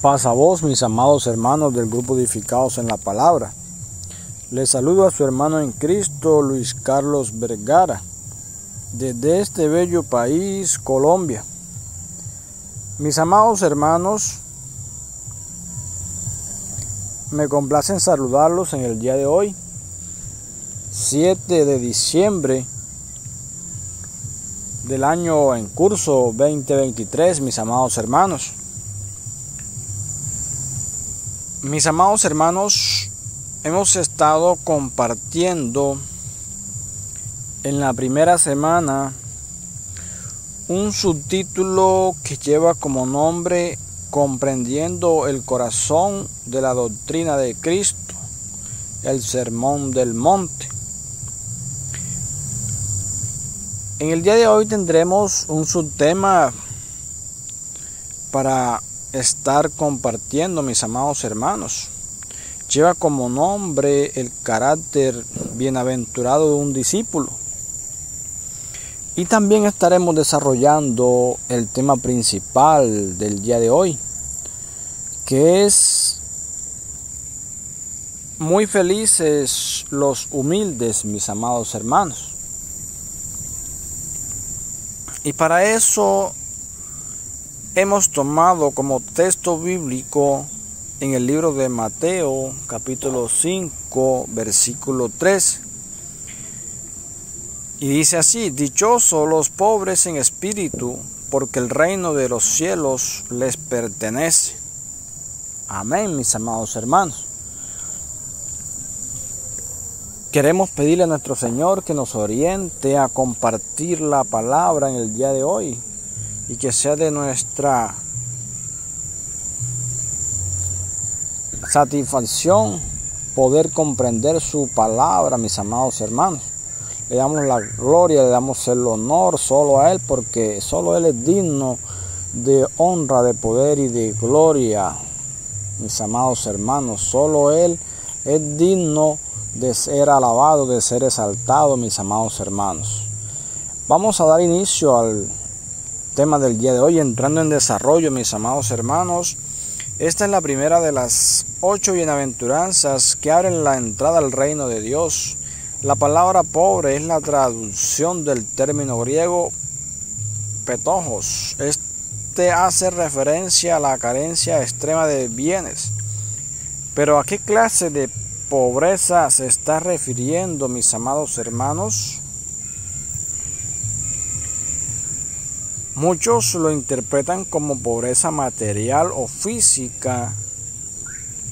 Paz a vos, mis amados hermanos del grupo Edificados en la Palabra. Les saludo a su hermano en Cristo, Luis Carlos Vergara, desde este bello país, Colombia. Mis amados hermanos, me complace en saludarlos en el día de hoy, 7 de diciembre del año en curso 2023, mis amados hermanos. Mis amados hermanos, hemos estado compartiendo en la primera semana un subtítulo que lleva como nombre Comprendiendo el corazón de la doctrina de Cristo, el Sermón del Monte. En el día de hoy tendremos un subtema para estar compartiendo, mis amados hermanos. Lleva como nombre el carácter bienaventurado de un discípulo. Y también estaremos desarrollando el tema principal del día de hoy, que es muy felices los humildes, mis amados hermanos. Y para eso hemos tomado como texto bíblico en el libro de Mateo, capítulo 5, versículo 3. Y dice así: dichosos los pobres en espíritu, porque el reino de los cielos les pertenece. Amén, mis amados hermanos. Queremos pedirle a nuestro Señor que nos oriente a compartir la palabra en el día de hoy, y que sea de nuestra satisfacción poder comprender su palabra, mis amados hermanos. Le damos la gloria, le damos el honor solo a Él, porque solo Él es digno de honra, de poder y de gloria, mis amados hermanos. Solo Él es digno de ser alabado, de ser exaltado, mis amados hermanos. Vamos a dar inicio al tema del día de hoy, entrando en desarrollo, mis amados hermanos. Esta es la primera de las 8 bienaventuranzas que abren la entrada al reino de Dios. La palabra pobre es la traducción del término griego petojos. Este hace referencia a la carencia extrema de bienes. Pero ¿a qué clase de pobreza se está refiriendo, mis amados hermanos? Muchos lo interpretan como pobreza material o física.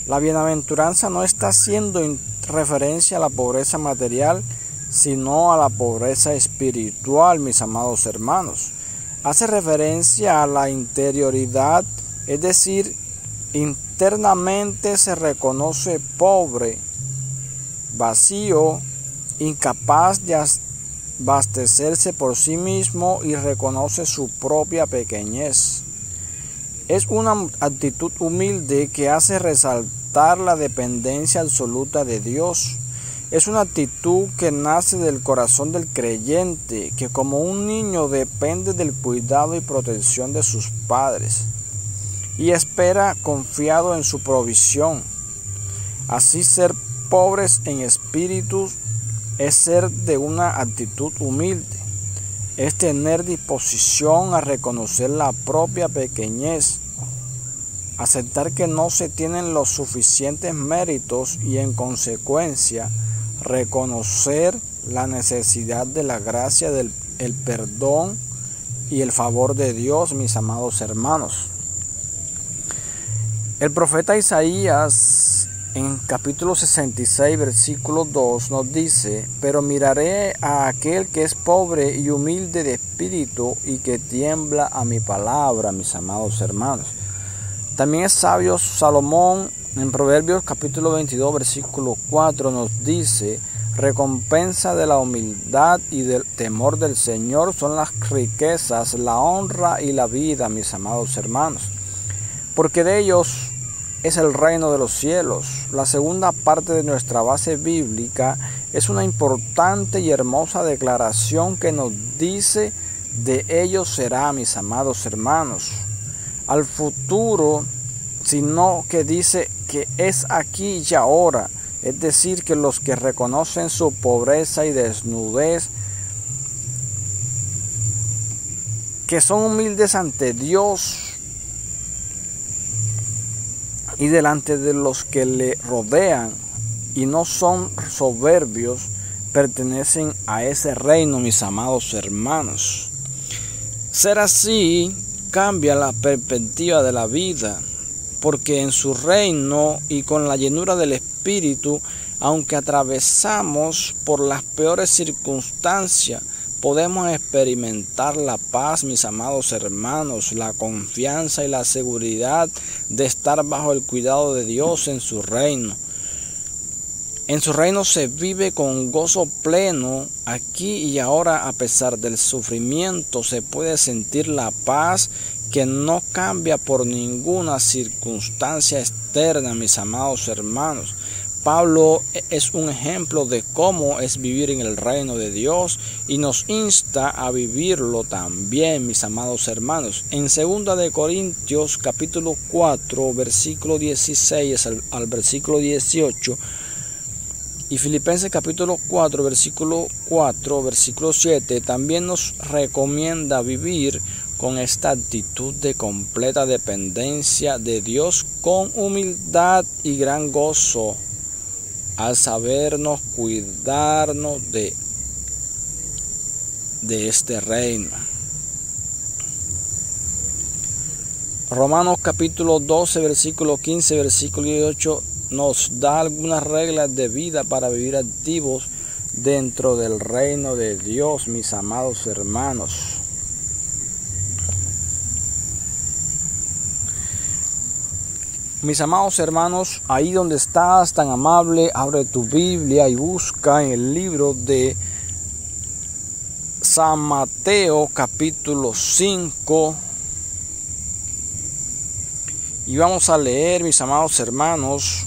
La bienaventuranza no está haciendo referencia a la pobreza material, sino a la pobreza espiritual, mis amados hermanos. Hace referencia a la interioridad, es decir, internamente se reconoce pobre, vacío, incapaz de abastecerse por sí mismo y reconoce su propia pequeñez. Es una actitud humilde que hace resaltar la dependencia absoluta de Dios. Es una actitud que nace del corazón del creyente, que como un niño depende del cuidado y protección de sus padres y espera confiado en su provisión. Así, ser pobres en espíritu es ser de una actitud humilde, es tener disposición a reconocer la propia pequeñez, aceptar que no se tienen los suficientes méritos y en consecuencia reconocer la necesidad de la gracia, el perdón y el favor de Dios, mis amados hermanos. El profeta Isaías en capítulo 66, versículo 2 nos dice: pero miraré a aquel que es pobre y humilde de espíritu y que tiembla a mi palabra, mis amados hermanos. También es sabio Salomón en Proverbios capítulo 22, versículo 4 nos dice: recompensa de la humildad y del temor del Señor son las riquezas, la honra y la vida, mis amados hermanos, porque de ellos es el reino de los cielos. La segunda parte de nuestra base bíblica es una importante y hermosa declaración que nos dice: de ellos será, mis amados hermanos. Al futuro sino que dice que es aquí y ahora. Es decir, que los que reconocen su pobreza y desnudez, que son humildes ante Dios y delante de los que le rodean y no son soberbios, pertenecen a ese reino, mis amados hermanos. Ser así cambia la perspectiva de la vida, porque en su reino y con la llenura del Espíritu, aunque atravesamos por las peores circunstancias, podemos experimentar la paz, mis amados hermanos, la confianza y la seguridad de estar bajo el cuidado de Dios en su reino. En su reino se vive con gozo pleno. Aquí y ahora, a pesar del sufrimiento, se puede sentir la paz que no cambia por ninguna circunstancia externa, mis amados hermanos. Pablo es un ejemplo de cómo es vivir en el reino de Dios y nos insta a vivirlo también, mis amados hermanos. En 2 de Corintios capítulo 4, versículo 16 al versículo 18, y Filipenses capítulo 4, versículo 7, también nos recomienda vivir con esta actitud de completa dependencia de Dios con humildad y gran gozo, al sabernos cuidarnos de este reino. Romanos capítulo 12, versículo 15, versículo 18 nos da algunas reglas de vida para vivir activos dentro del reino de Dios, mis amados hermanos. Mis amados hermanos, ahí donde estás, tan amable, abre tu Biblia y busca en el libro de San Mateo capítulo 5. Y vamos a leer, mis amados hermanos.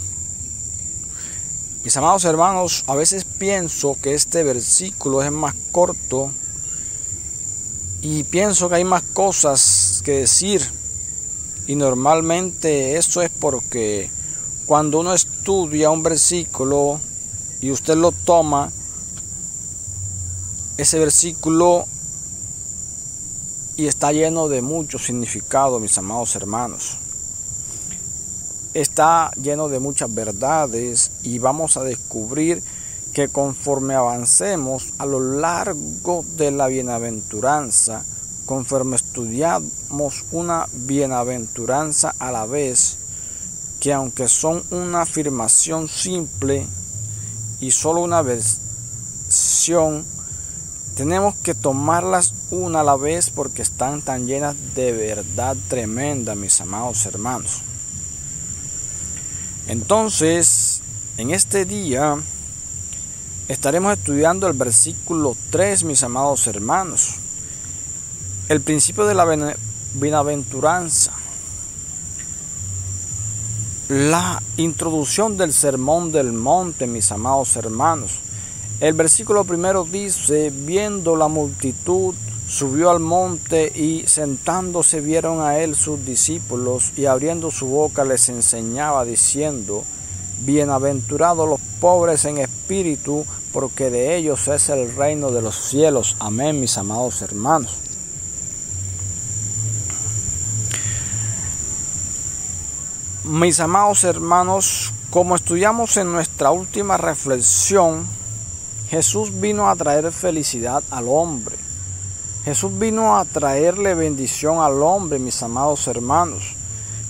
Mis amados hermanos, a veces pienso que este versículo es más corto y pienso que hay más cosas que decir. Y normalmente eso es porque cuando uno estudia un versículo y usted lo toma, ese versículo y está lleno de mucho significado, mis amados hermanos. Está lleno de muchas verdades y vamos a descubrir que conforme avancemos a lo largo de la bienaventuranza, conforme estudiamos una bienaventuranza a la vez, que aunque son una afirmación simple y solo una versión, tenemos que tomarlas una a la vez porque están tan llenas de verdad tremenda, mis amados hermanos. Entonces, en este día estaremos estudiando el versículo 3, mis amados hermanos. El principio de la bienaventuranza. La introducción del sermón del monte, mis amados hermanos. El versículo primero dice: viendo la multitud, subió al monte y sentándose vieron a él sus discípulos, y abriendo su boca les enseñaba diciendo: bienaventurados los pobres en espíritu, porque de ellos es el reino de los cielos. Amén, mis amados hermanos. Mis amados hermanos, como estudiamos en nuestra última reflexión, Jesús vino a traer felicidad al hombre. Jesús vino a traerle bendición al hombre, mis amados hermanos.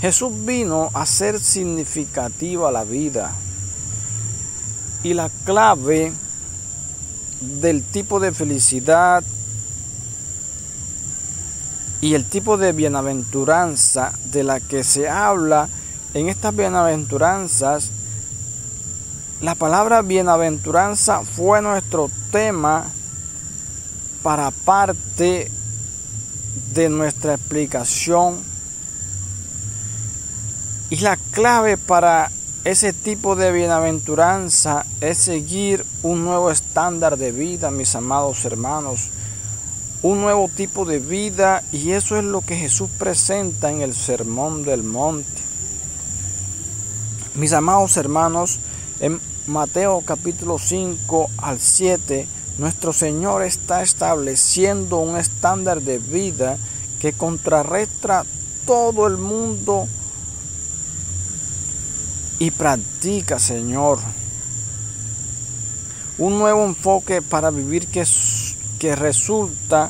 Jesús vino a ser significativa la vida. Y la clave del tipo de felicidad y el tipo de bienaventuranza de la que se habla en estas bienaventuranzas, la palabra bienaventuranza fue nuestro tema para parte de nuestra explicación. Y la clave para ese tipo de bienaventuranza es seguir un nuevo estándar de vida, mis amados hermanos. Un nuevo tipo de vida, y eso es lo que Jesús presenta en el Sermón del Monte. Mis amados hermanos, en Mateo capítulo 5 al 7, nuestro Señor está estableciendo un estándar de vida que contrarresta todo el mundo y practica, Señor, un nuevo enfoque para vivir que resulta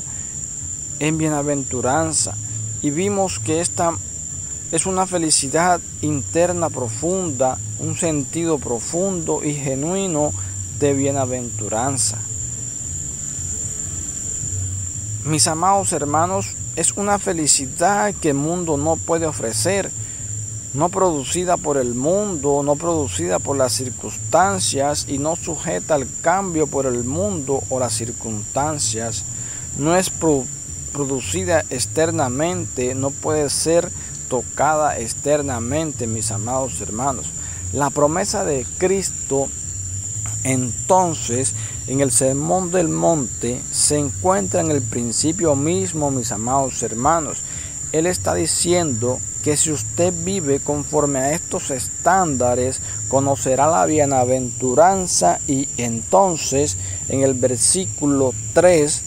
en bienaventuranza. Y vimos que esta es una felicidad interna profunda, un sentido profundo y genuino de bienaventuranza. Mis amados hermanos, es una felicidad que el mundo no puede ofrecer, no producida por el mundo, no producida por las circunstancias y no sujeta al cambio por el mundo o las circunstancias. No es producida externamente, no puede ser tocada externamente, mis amados hermanos. La promesa de Cristo, entonces, en el Sermón del Monte, se encuentra en el principio mismo, mis amados hermanos. Él está diciendo que si usted vive conforme a estos estándares, conocerá la bienaventuranza, y entonces en el versículo 3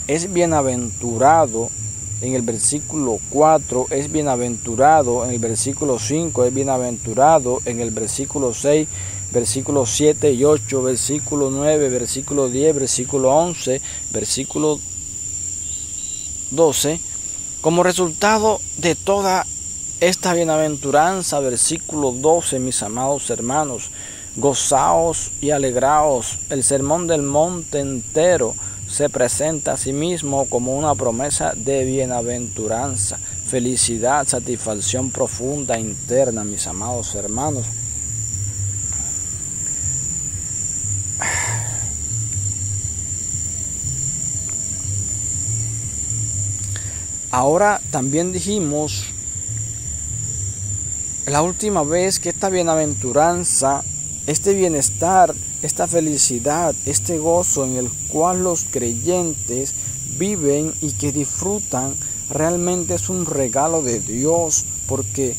es bienaventurado, en el versículo 4 es bienaventurado, en el versículo 5 es bienaventurado, en el versículo 6, versículo 7 y 8, versículo 9, versículo 10, versículo 11, versículo 12. Como resultado de toda esta bienaventuranza, versículo 12, mis amados hermanos, gozaos y alegraos. El Sermón del Monte entero se presenta a sí mismo como una promesa de bienaventuranza, felicidad, satisfacción profunda interna, mis amados hermanos. Ahora también dijimos la última vez que esta bienaventuranza, este bienestar, esta felicidad, este gozo en el cual los creyentes viven y que disfrutan, realmente es un regalo de Dios, porque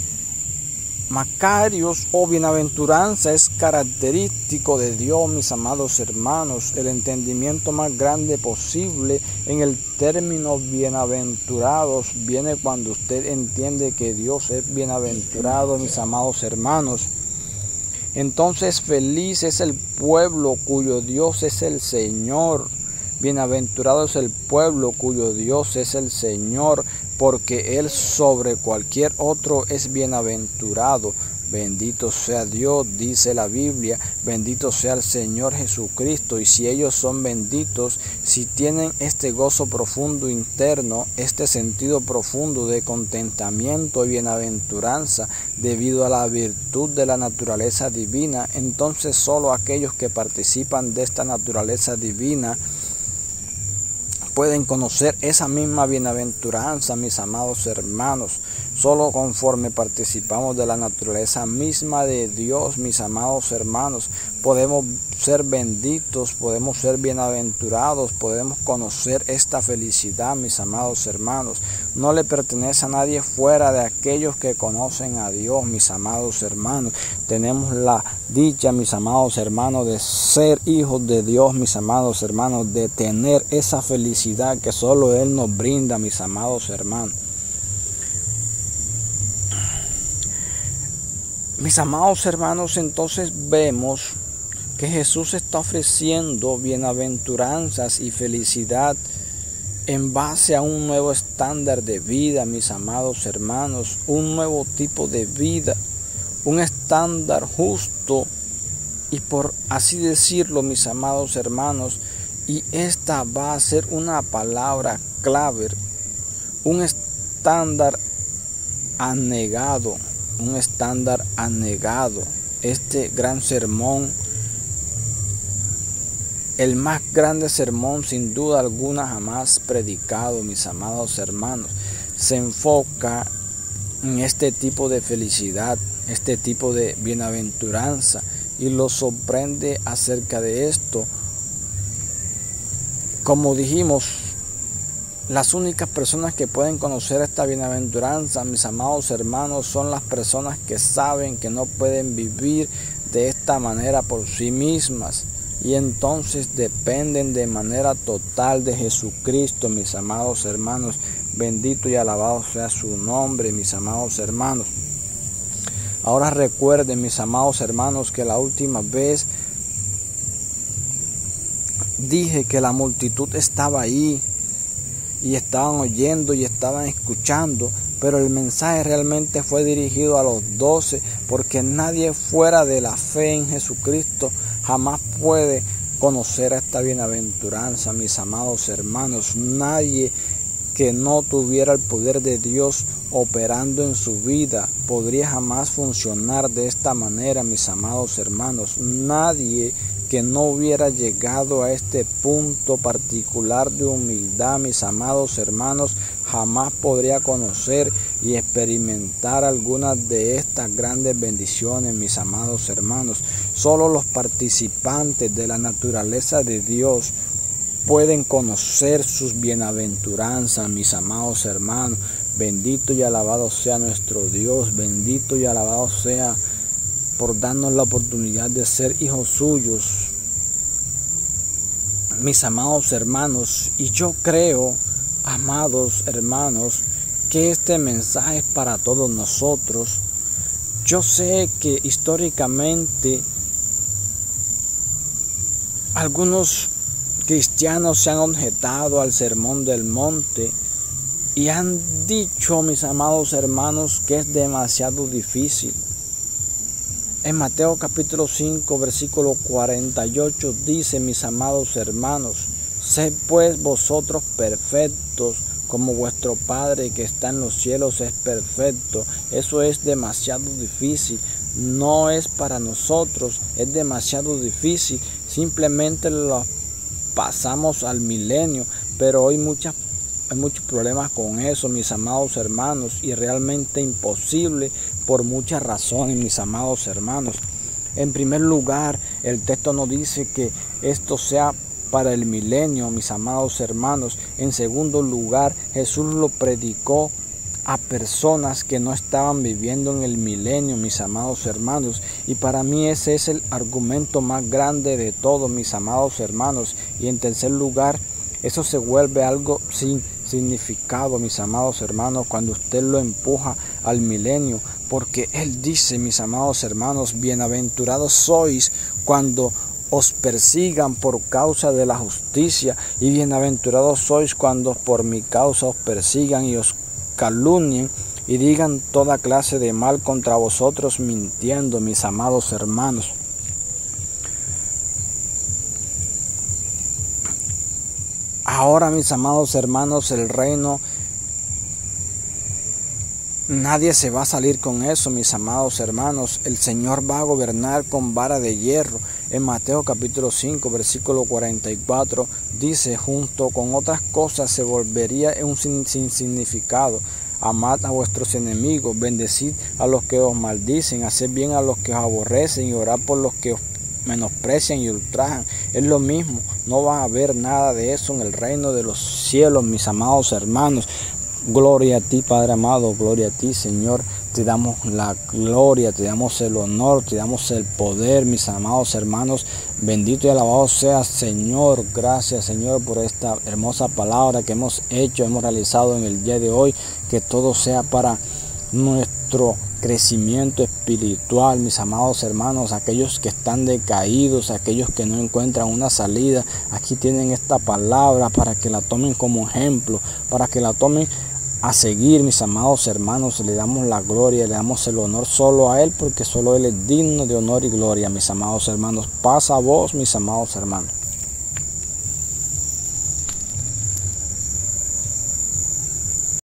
Macarios o bienaventuranza es característico de Dios, mis amados hermanos. El entendimiento más grande posible en el término bienaventurados viene cuando usted entiende que Dios es bienaventurado, mis amados hermanos. Entonces feliz es el pueblo cuyo Dios es el Señor. Bienaventurado es el pueblo cuyo Dios es el Señor, porque Él sobre cualquier otro es bienaventurado. Bendito sea Dios, dice la Biblia, bendito sea el Señor Jesucristo. Y si ellos son benditos, si tienen este gozo profundo interno, este sentido profundo de contentamiento y bienaventuranza debido a la virtud de la naturaleza divina, entonces solo aquellos que participan de esta naturaleza divina pueden conocer esa misma bienaventuranza, mis amados hermanos. Solo conforme participamos de la naturaleza misma de Dios, mis amados hermanos, podemos ser benditos, podemos ser bienaventurados, podemos conocer esta felicidad, mis amados hermanos. No le pertenece a nadie fuera de aquellos que conocen a Dios, mis amados hermanos. Tenemos la dicha, mis amados hermanos, de ser hijos de Dios, mis amados hermanos, de tener esa felicidad que solo Él nos brinda, mis amados hermanos. Mis amados hermanos, entonces vemos que Jesús está ofreciendo bienaventuranzas y felicidad en base a un nuevo estándar de vida, mis amados hermanos, un nuevo tipo de vida, un estándar justo y, por así decirlo, mis amados hermanos, y esta va a ser una palabra clave, un estándar anegado, un estándar anegado. Este gran sermón, el más grande sermón sin duda alguna jamás predicado, mis amados hermanos, se enfoca en este tipo de felicidad, este tipo de bienaventuranza, y lo sorprende acerca de esto. Como dijimos, Las únicas personas que pueden conocer esta bienaventuranza, mis amados hermanos, son las personas que saben que no pueden vivir de esta manera por sí mismas. Y entonces dependen de manera total de Jesucristo, mis amados hermanos. Bendito y alabado sea su nombre, mis amados hermanos. Ahora recuerden, mis amados hermanos, que la última vez dije que la multitud estaba ahí y estaban oyendo y estaban escuchando, pero el mensaje realmente fue dirigido a los 12, porque nadie fuera de la fe en Jesucristo jamás puede conocer esta bienaventuranza, mis amados hermanos. Nadie que no tuviera el poder de Dios operando en su vida podría jamás funcionar de esta manera, mis amados hermanos. Nadie que no hubiera llegado a este punto particular de humildad, mis amados hermanos, jamás podría conocer y experimentar algunas de estas grandes bendiciones, mis amados hermanos. Solo los participantes de la naturaleza de Dios pueden conocer sus bienaventuranzas, mis amados hermanos. Bendito y alabado sea nuestro Dios, bendito y alabado sea por darnos la oportunidad de ser hijos suyos, mis amados hermanos. Y yo creo, amados hermanos, que este mensaje es para todos nosotros. Yo sé que históricamente algunos cristianos se han objetado al sermón del monte y han dicho, mis amados hermanos, que es demasiado difícil. En Mateo capítulo 5, versículo 48 dice, mis amados hermanos, sed pues vosotros perfectos, como vuestro Padre que está en los cielos es perfecto. Eso es demasiado difícil. No es para nosotros, es demasiado difícil. Simplemente lo pasamos al milenio, pero hoy hay muchos problemas con eso, mis amados hermanos, y realmente imposible por muchas razones, mis amados hermanos. En primer lugar, el texto nos dice que esto sea para el milenio, mis amados hermanos. En segundo lugar, Jesús lo predicó a personas que no estaban viviendo en el milenio, mis amados hermanos. Y para mí ese es el argumento más grande de todos, mis amados hermanos. Y en tercer lugar, eso se vuelve algo sin significado, mis amados hermanos, cuando usted lo empuja al milenio, porque Él dice, mis amados hermanos, bienaventurados sois cuando os persigan por causa de la justicia, y bienaventurados sois cuando por mi causa os persigan y os calumnien y digan toda clase de mal contra vosotros mintiendo, mis amados hermanos. Ahora, mis amados hermanos, el reino, nadie se va a salir con eso, mis amados hermanos. El Señor va a gobernar con vara de hierro. En Mateo capítulo 5, versículo 44, dice, junto con otras cosas se volvería un sin significado. Amad a vuestros enemigos, bendecid a los que os maldicen, haced bien a los que os aborrecen y orad por los que os menosprecian y ultrajan. Es lo mismo, no va a haber nada de eso en el reino de los cielos, mis amados hermanos. Gloria a ti, Padre amado, gloria a ti, Señor. Te damos la gloria, te damos el honor, te damos el poder, mis amados hermanos. Bendito y alabado sea, Señor. Gracias, Señor, por esta hermosa palabra que hemos realizado en el día de hoy. Que todo sea para nuestro crecimiento espiritual, mis amados hermanos. Aquellos que están decaídos, aquellos que no encuentran una salida, aquí tienen esta palabra para que la tomen como ejemplo, para que la tomen a seguir, mis amados hermanos. Le damos la gloria, le damos el honor solo a Él, porque solo Él es digno de honor y gloria, mis amados hermanos. Paz a vos, mis amados hermanos.